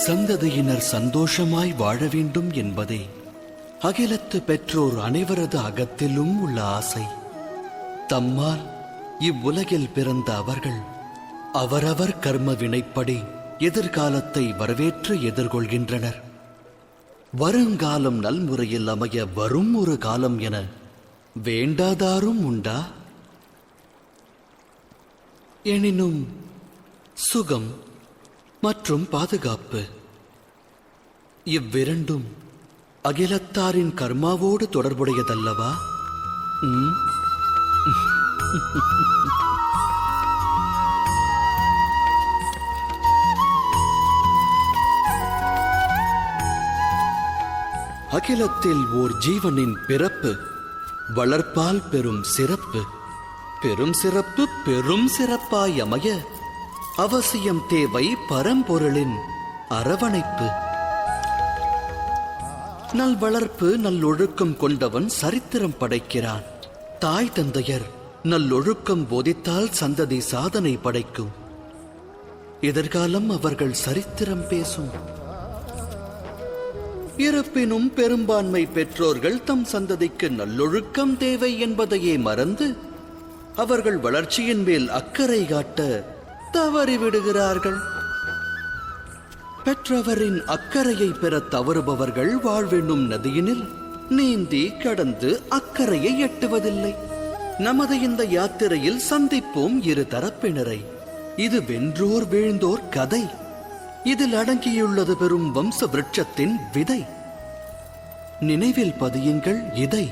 சந்ததியினர் சந்தோஷமாய் வாழ வேண்டும் என்பதே அகிலத்து பெற்றோர் அனைவரது அகத்திலும் உள்ள ஆசை. தம்மால் இவ்வுலகில் பிறந்த அவர்கள் அவரவர் கர்ம வினைப்படி எதிர்காலத்தை வரவேற்று எதிர்கொள்கின்றனர். வருங்காலம் நல்முறையில் அமைய வரும் ஒரு காலம் என வேண்டாதாரும் உண்டா? எனினும் சுகம் மற்றும் பாதுகாப்பு இவ்விரண்டும் அகிலத்தாரின் கர்மாவோடு தொடர்புடையதல்லவா? அகிலத்தில் ஓர் ஜீவனின் பிறப்பு வளர்ப்பால் பெரும் சிறப்பு, பெரும் சிறப்பு பெரும் சிறப்பாய் அமைய அவசியம் தேவை பரம்பொருளின் அரவணைப்பு. நல் வளர்ப்பு நல்லொழுக்கம் கொண்டவன் சரித்திரம் படைக்கிறான். தாய் தந்தையர் நல்லொழுக்கம் போதித்தால் சந்ததி சாதனை படைக்கும். எதிர்காலம் அவர்கள் சரித்திரம் பேசும். இருப்பினும் பெரும்பான்மை பெற்றோர்கள் தம் சந்ததிக்கு நல்லொழுக்கம் தேவை என்பதையே மறந்து அவர்கள் வளர்ச்சியின் மேல் அக்கறை காட்ட தவறிவிடுகிறார்கள். பெற்றவரின் அக்கறையை பெற தவறுபவர்கள் வாழ்வென்னும் நதியினில் நீந்தி கடந்து அக்கறையை எட்டுவதில்லை. நமது இந்த யாத்திரையில் சந்திப்போம் இரு தரப்பினரை. இது வென்றோர் வீழ்ந்தோர் கதை. இதில் அடங்கியுள்ளது பெரும் வம்ச விருட்சத்தின் விதை. நினைவில் பதியுங்கள் இதை.